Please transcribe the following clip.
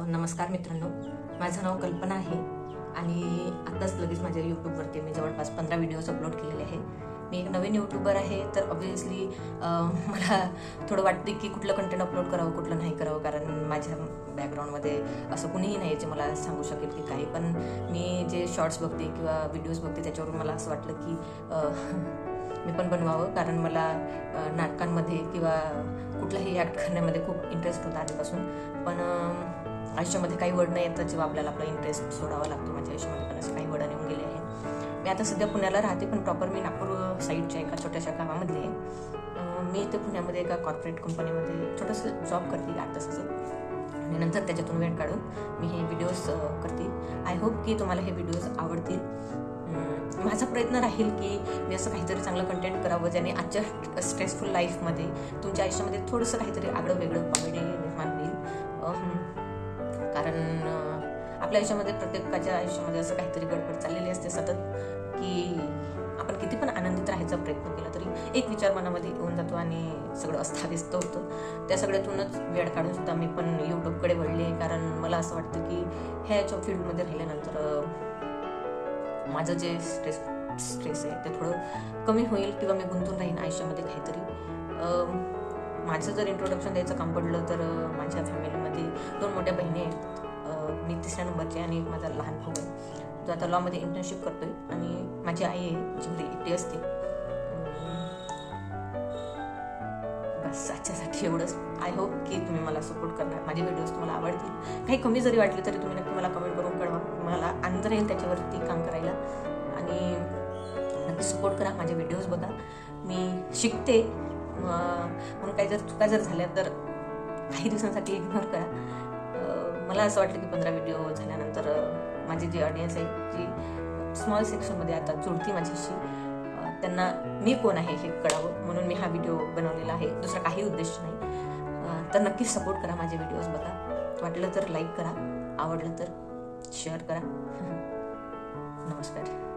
नमस्कार मित्रांनो, माझं नाव कल्पना आहे आणि आत्ताच लगेच माझ्या यूट्यूबवरती मी जवळपास 15 व्हिडिओज अपलोड केलेले आहे. मी एक नवीन यूट्यूबर आहे, तर ऑब्व्हियसली मला थोडं वाटते की कुठलं कंटेंट अपलोड करावं, कुठलं नाही करावं, कारण माझ्या बॅकग्राऊंडमध्ये असं कुणीही नाही जे मला सांगू शकेल की काही. पण मी जे शॉर्ट्स बघते किंवा व्हिडिओज बघते त्याच्यावरून मला असं वाटलं की मी पण बनवावं, कारण मला नाटकांमध्ये किंवा कुठलाही ॲक्ट करण्यामध्ये खूप इंटरेस्ट होता आधीपासून. पण आयुष्यामध्ये काही वळणं येतात जेव्हा आपल्याला आपला इंटरेस्ट सोडावा लागतो. माझ्या आयुष्यामध्ये पण असे काही वळण येऊन गेले आहे. मी आता सध्या पुण्याला राहते, पण प्रॉपर मी नागपूर साईडच्या एका छोट्याशा गावामधली आहे. मी इथे पुण्यामध्ये एका कॉर्पोरेट कंपनीमध्ये छोटंसं जॉब करते 8 तासाचं, आणि नंतर त्याच्यातून वेळ काढून मी हे व्हिडिओज करते. आय होप की तुम्हाला हे व्हिडिओज आवडतील. माझा प्रयत्न राहील की मी असं काहीतरी चांगलं कंटेंट करावं ज्याने आजच्या स्ट्रेसफुल लाईफमध्ये तुमच्या आयुष्यामध्ये थोडंसं काहीतरी आगळं वेगळं कॉमेडी निर्माण होईल. कारण आपल्या आयुष्यामध्ये प्रत्येकाच्या आयुष्यामध्ये असं काहीतरी गडबड चाललेली असते सतत, की आपण किती पण आनंदित राहायचा प्रयत्न केला तरी एक विचार मनामध्ये येऊन जातो आणि सगळं अस्ताव्यस्त होतं. त्या सगळ्यातूनच वेळ काढून सुद्धा मी पण यूट्यूबकडे वळले, कारण मला असं वाटतं की ह्याच्या फील्डमध्ये राहिल्यानंतर माझं जे स्ट्रेस आहे ते थोडं कमी होईल किंवा मी गुंतून राहीन आयुष्यामध्ये काहीतरी. माझं जर इंट्रोडक्शन द्यायचं काम पडलं तर माझ्या फॅमिलीमध्ये 2 मोठ्या बहिणी आहेत. मी 3ऱ्या नंबरची आणि एक माझा लहान भाऊ आहे जो आता लॉमध्ये इंटर्नशिप करतोय, आणि माझी आई आहे जी घरी एकटी असते. बस आजच्यासाठी एवढंच. आय होप की तुम्ही मला सपोर्ट करणार, माझे व्हिडिओज तुम्हाला आवडतील. काही कमी जरी वाटले तरी तुम्ही नक्की मला कमेंट करून कळवा, मला आनंद राहील त्याच्यावरती काम करायला. आणि नक्की सपोर्ट करा, माझे व्हिडिओज बघा. मी शिकते म्हणून काही जर चुका जर झाल्या तर काही दिवसांसाठी इग्नोर करा. मला असं वाटलं की 15 व्हिडिओ झाल्यानंतर माझी जी ऑडियन्स आहे, जी स्मॉल सेक्शनमध्ये आता जुळती माझ्याशी, त्यांना मी कोण आहे हे कळावं म्हणून मी हा व्हिडिओ बनवलेला आहे. दुसरा काही उद्देश नाही. तर नक्कीच सपोर्ट करा, माझे व्हिडिओज बघा. वाटलं तर लाईक करा, आवडलं तर शेअर करा. नमस्कार.